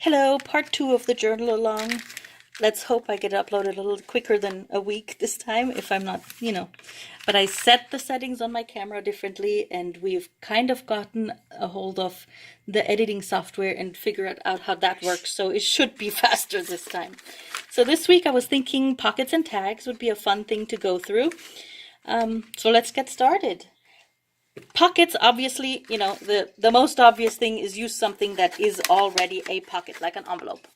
Hello, part 2 of the journal along. Let's hope I get it uploaded a little quicker than a week this time, if I'm not, But I set the settings on my camera differently, and we've kind of gotten a hold of the editing software and figured out how that works, so it should be faster this time. So this week I was thinking pockets and tags would be a fun thing to go through. So let's get started. Pockets, obviously, the most obvious thing is use something that is already a pocket, like an envelope.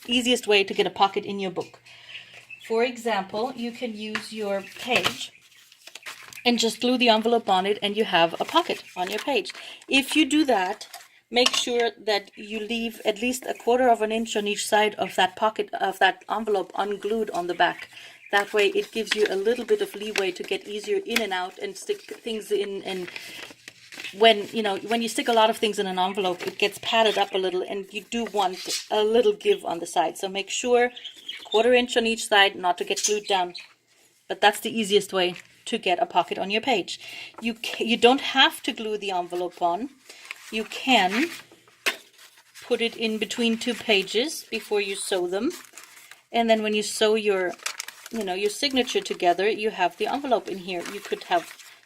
Easiest way to get a pocket in your book. For example, you can use your page and just glue the envelope on it and you have a pocket on your page. If you do that, make sure that you leave at least 1/4 of an inch on each side of that pocket, of that envelope, unglued on the back. That way it gives you a little bit of leeway to get easier in and out and stick things in. And when you stick a lot of things in an envelope, it gets padded up a little, and you do want a little give on the side. So make sure 1/4 inch on each side, not to get glued down. But that's the easiest way to get a pocket on your page. You don't have to glue the envelope on. You can put it in between 2 pages before you sew them, and then when you sew your signature together, you have the envelope in here. You could have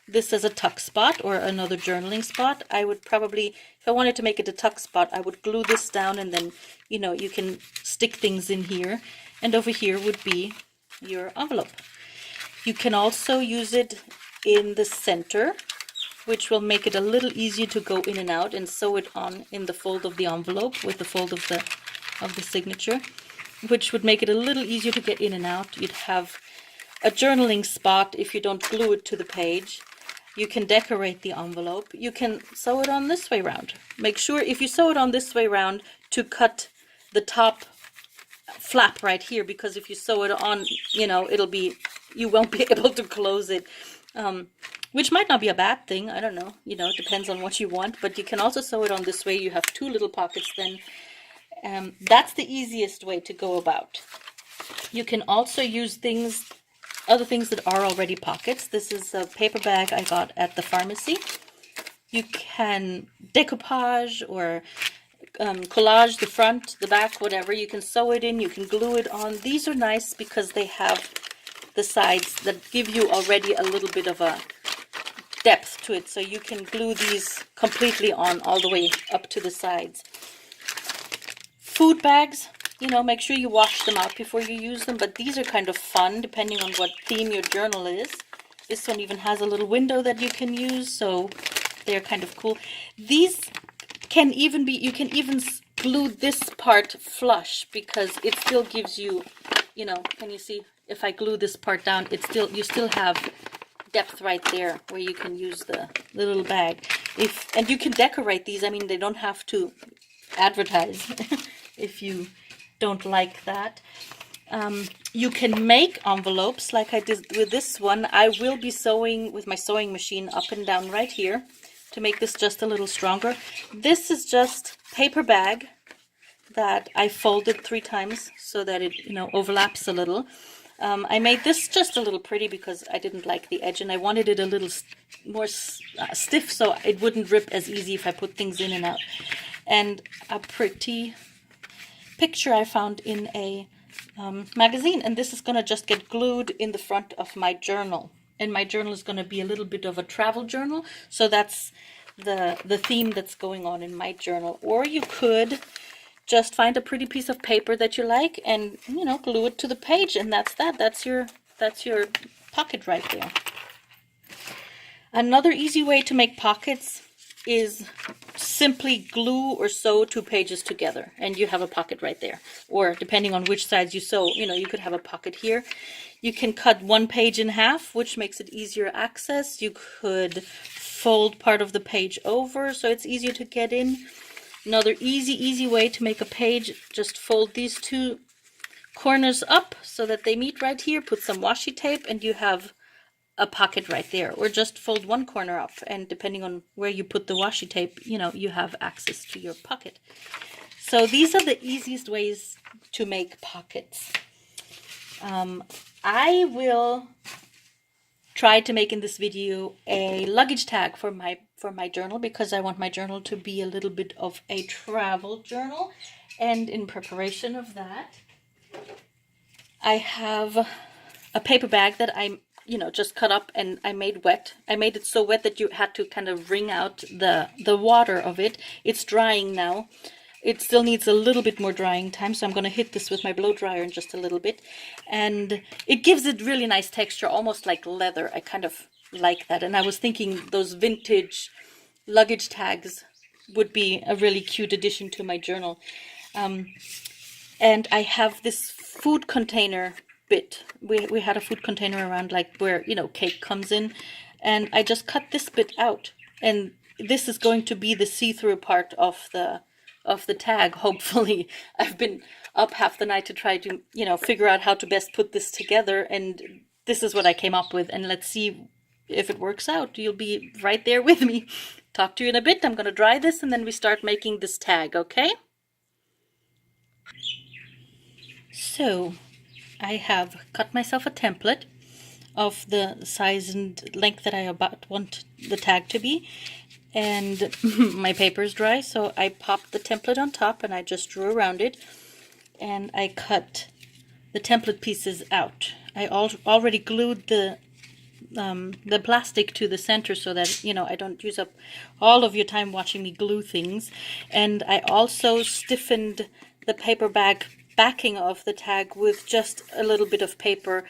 this as a tuck spot or another journaling spot. I would probably, if I wanted to make it a tuck spot, I would glue this down, and then you can stick things in here, and over here would be your envelope. You can also use it in the center, which will make it a little easier to go in and out, and sew it on in the fold of the envelope with the fold of the signature, which would make it a little easier to get in and out. You'd have a journaling spot if you don't glue it to the page. You can decorate the envelope. You can sew it on this way round. Make sure, if you sew it on this way round, to cut the top flap right here, because if you sew it on, you won't be able to close it, which might not be a bad thing. I don't know, it depends on what you want. But you can also sew it on this way. You have 2 little pockets then. That's the easiest way to go about. You can also use other things that are already pockets. This is a paper bag I got at the pharmacy. You can decoupage or collage the front, the back, whatever. You can sew it in, you can glue it on. These are nice because they have the sides that give you already a little bit of a depth to it, so you can glue these completely on all the way up to the sides. Food bags, make sure you wash them out before you use them, but these are kind of fun depending on what theme your journal is. This one even has a little window that you can use, so they're kind of cool. These can even be, you can even glue this part flush, because it still gives you, can you see, if I glue this part down, you still have depth right there where you can use the little bag. And you can decorate these. I mean, they don't have to advertise if you don't like that. You can make envelopes like I did with this one. I will be sewing with my sewing machine up and down right here to make this just a little stronger. This is just paper bag that I folded 3 times so that it overlaps a little. I made this just a little pretty because I didn't like the edge, and I wanted it a little more stiff so it wouldn't rip as easy if I put things in and out. And a pretty picture I found in a magazine, and this is going to just get glued in the front of my journal. And my journal is going to be a little bit of a travel journal, so that's the theme that's going on in my journal. Or you could just find a pretty piece of paper that you like and glue it to the page, and that's your pocket right there. Another easy way to make pockets is simply glue or sew 2 pages together, and you have a pocket right there. Or depending on which sides you sew, you could have a pocket here. You can cut 1 page in half, which makes it easier access. You could fold part of the page over so it's easier to get in. Another easy way to make a page, just fold these 2 corners up so that they meet right here, put some washi tape, and you have a pocket right there. Or just fold 1 corner up, and depending on where you put the washi tape, you have access to your pocket. So these are the easiest ways to make pockets. I will try to make in this video a luggage tag for my journal, because I want my journal to be a little bit of a travel journal. And in preparation of that, I have a paper bag that I, just cut up and I made wet. I made it so wet that you had to kind of wring out the water of it. It's drying now. It still needs a little bit more drying time, so I'm going to hit this with my blow dryer in just a little bit. And it gives it really nice texture, almost like leather. I kind of like that. And I was thinking those vintage luggage tags would be a really cute addition to my journal. And I have this food container bit. We had a food container around, like where, cake comes in. And I just cut this bit out. And this is going to be the see-through part of the tag, hopefully. I've been up half the night to try to, figure out how to best put this together. And this is what I came up with. And let's see if it works out. You'll be right there with me. Talk to you in a bit. I'm going to dry this and then we start making this tag, okay? So I have cut myself a template of the size and length that I about want the tag to be, and my paper is dry, so I popped the template on top and I just drew around it, and I cut the template pieces out. I already glued the plastic to the center so that I don't use up all of your time watching me glue things. And I also stiffened the paper bag backing of the tag with just a little bit of paper.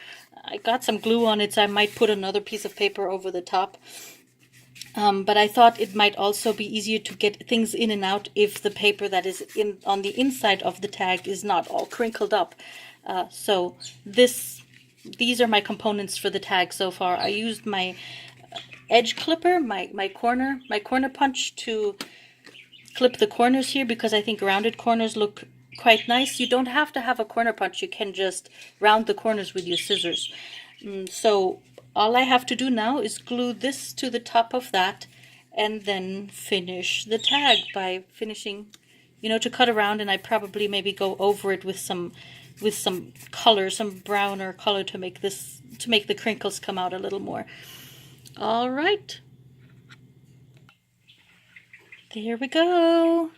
I got some glue on it, so I might put another piece of paper over the top. But I thought it might also be easier to get things in and out if the paper that is on the inside of the tag is not all crinkled up. So these are my components for the tag so far. I used my edge clipper, my corner punch to clip the corners here because I think rounded corners look quite nice. You don't have to have a corner punch. You can just round the corners with your scissors. So all I have to do now is glue this to the top of that and then finish the tag by finishing, to cut around, and I probably maybe go over it with some color, some browner color to make the crinkles come out a little more. All right. There we go.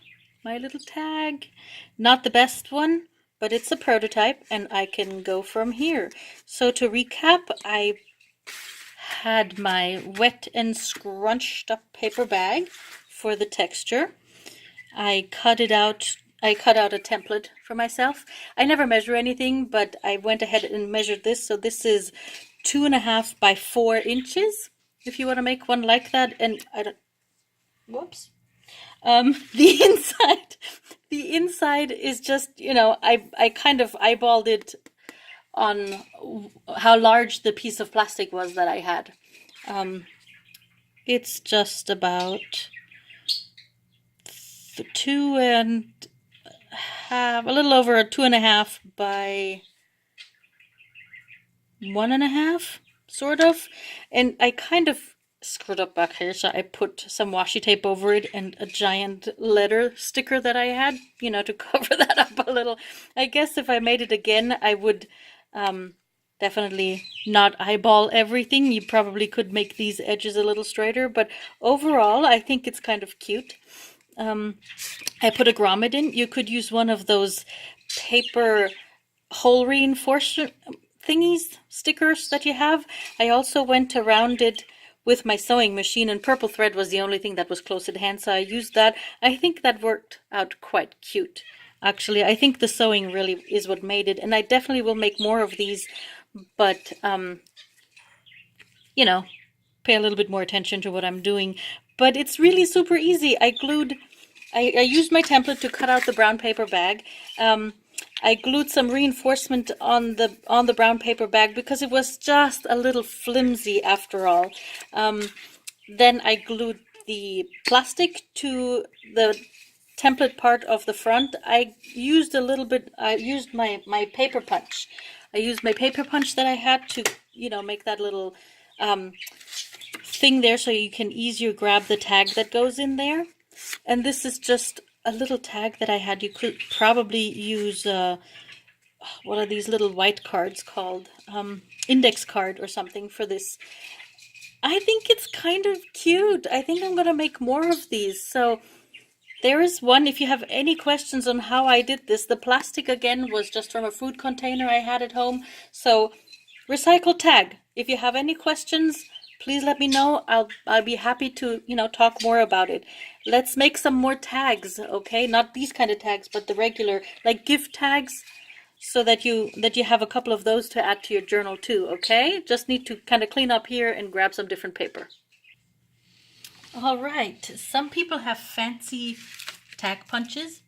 My little tag. Not the best one, but it's a prototype and I can go from here. So to recap, I had my wet and scrunched up paper bag for the texture. I cut out a template for myself. I never measure anything, but I went ahead and measured this. So this is 2.5 by 4 inches, if you want to make one like that. And whoops. The inside is just, I kind of eyeballed it on how large the piece of plastic was that I had. It's just about a little over 2.5 by 1.5, sort of. And I kind of screwed up back here, so I put some washi tape over it and a giant letter sticker that I had, to cover that up a little. I guess if I made it again, I would definitely not eyeball everything. You probably could make these edges a little straighter, but overall I think it's kind of cute. I put a grommet in. You could use one of those paper hole reinforcer thingies, stickers that you have. I also went around it with my sewing machine, and purple thread was the only thing that was close at hand, so I used that. I think that worked out quite cute. Actually, I think the sewing really is what made it, and I definitely will make more of these, but, pay a little bit more attention to what I'm doing. But it's really super easy. I used my template to cut out the brown paper bag. I glued some reinforcement on the brown paper bag because it was just a little flimsy after all. Then I glued the plastic to the template part of the front. I used my paper punch. I used my paper punch that I had to, make that little thing there so you can easier grab the tag that goes in there. And this is just a little tag that I had. You could probably use, what are these little white cards called? Index card or something for this. I think it's kind of cute. I think I'm going to make more of these. So there is one, if you have any questions on how I did this, the plastic again was just from a food container I had at home. So recycle tag. If you have any questions, please let me know. I'll be happy to, talk more about it. Let's make some more tags, okay? Not these kind of tags, but the regular, like gift tags, so that you have a couple of those to add to your journal too, okay? Just need to kind of clean up here and grab some different paper. All right, some people have fancy tag punches.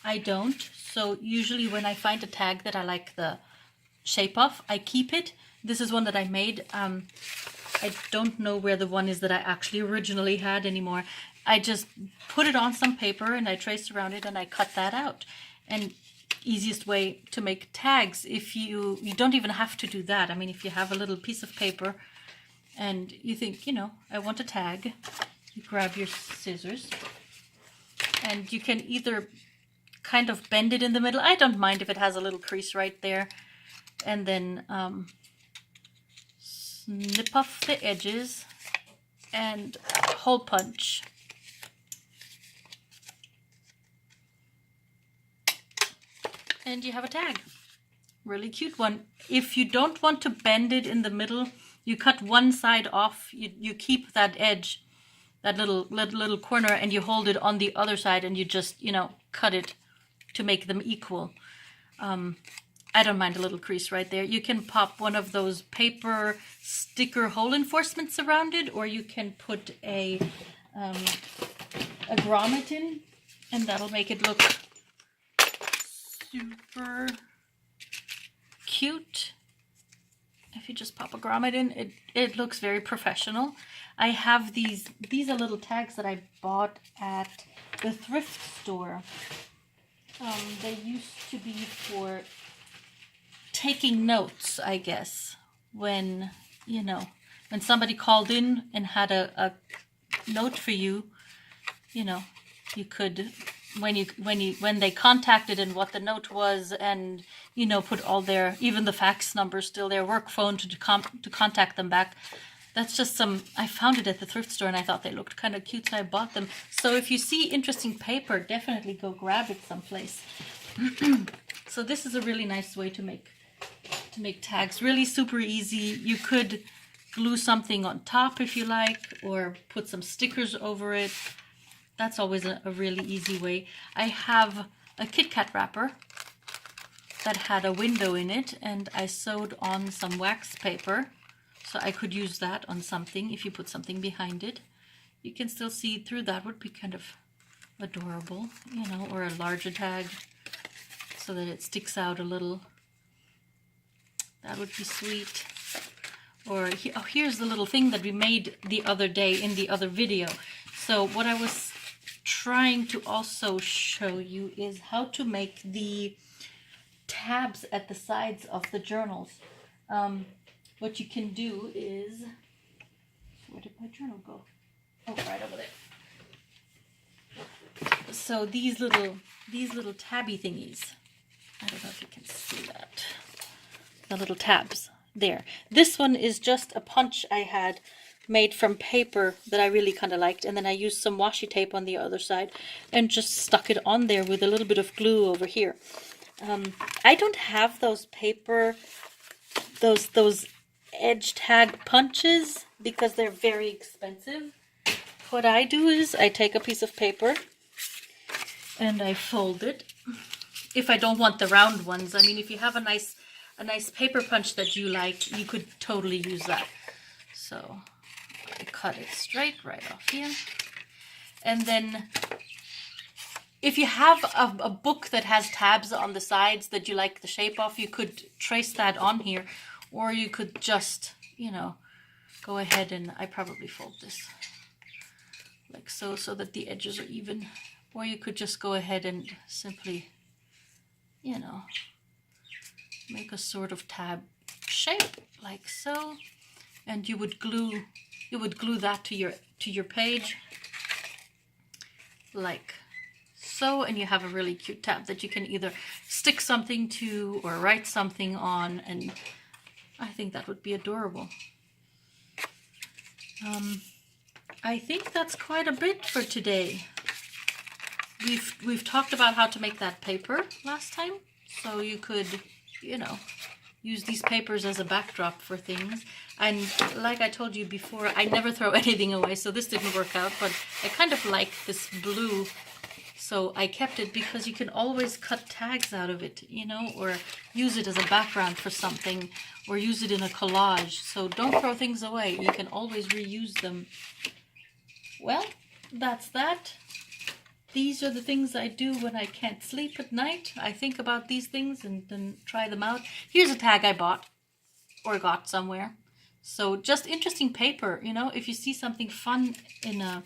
I don't. So usually when I find a tag that I like the shape of, I keep it. This is one that I made. I don't know where the one is that I actually originally had anymore. I just put it on some paper and I traced around it and I cut that out. And easiest way to make tags, if you don't even have to do that. I mean, if you have a little piece of paper and you think, I want a tag, you grab your scissors and you can either kind of bend it in the middle. I don't mind if it has a little crease right there. And then snip off the edges and hole punch. And you have a tag. Really cute one. If you don't want to bend it in the middle, you cut one side off. You keep that edge, that little corner, and you hold it on the other side and you just, cut it to make them equal. I don't mind a little crease right there. You can pop one of those paper sticker hole enforcements around it, or you can put a grommet in, and that'll make it look super cute. If you just pop a grommet in, it looks very professional. I have these are little tags that I bought at the thrift store. They used to be for taking notes, I guess, when somebody called in and had a note for you, you could, when they contacted and what the note was, and put all even the fax number, still their work phone to contact them back. That's just I found it at the thrift store and I thought they looked kind of cute, so I bought them. So if you see interesting paper, definitely go grab it someplace. So this is a really nice way to make tags. Really super easy. You could glue something on top if you like, or put some stickers over it. That's always a really easy way. I have a Kit Kat wrapper that had a window in it, and I sewed on some wax paper, so I could use that on something. If you put something behind it, you can still see through. That would be kind of adorable, or a larger tag so that it sticks out a little. That would be sweet. Or here's the little thing that we made the other day in the other video. So what I was trying to also show you is how to make the tabs at the sides of the journals. What you can do is, where did my journal go? Oh, right over there. So these little tabby thingies. I don't know if you can see that. The little tabs there. This one is just a punch I had made from paper that I really kind of liked, and then I used some washi tape on the other side and just stuck it on there with a little bit of glue over here. I don't have those paper, those edge tag punches because they're very expensive. What I do is I take a piece of paper and I fold it. If I don't want the round ones, I mean, if you have a nice paper punch that you like, you could totally use that. So I cut it straight right off here. And then if you have a book that has tabs on the sides that you like the shape of, you could trace that on here. Or you could just, go ahead and I probably fold this like so that the edges are even. Or you could just go ahead and simply, make a sort of tab shape like so, and you would glue that to your page like so, and you have a really cute tab that you can either stick something to or write something on, and I think that would be adorable. I think that's quite a bit for today. we've talked about how to make that paper last time, so you could, you know, use these papers as a backdrop for things. And like I told you before, I never throw anything away, so this didn't work out, but I kind of like this blue, so I kept it because you can always cut tags out of it, you know, or use it as a background for something, or use it in a collage. So don't throw things away, you can always reuse them. Well, that's that. These are the things I do when I can't sleep at night. I think about these things and then try them out. Here's a tag I bought or got somewhere. So just interesting paper, you know, if you see something fun in a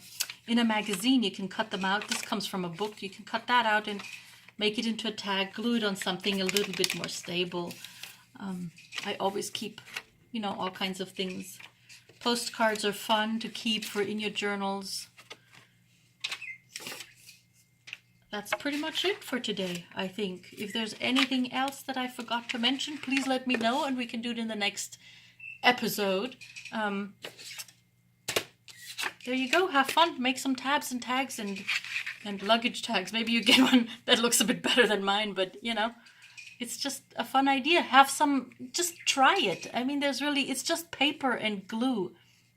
magazine, you can cut them out. This comes from a book. You can cut that out and make it into a tag, glue it on something a little bit more stable. I always keep, you know, all kinds of things. Postcards are fun to keep for in your journals. That's pretty much it for today, I think. If there's anything else that I forgot to mention, please let me know and we can do it in the next episode. There you go. Have fun. Make some tabs and tags and luggage tags. Maybe you get one that looks a bit better than mine, but you know, it's just a fun idea. Have some, just try it. I mean, it's just paper and glue.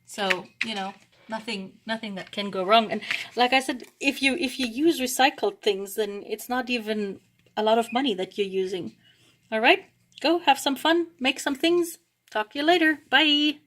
So, you know, nothing that can go wrong. And like I said, if you use recycled things, then it's not even a lot of money that you're using. All right, go have some fun, make some things. Talk to you later. Bye.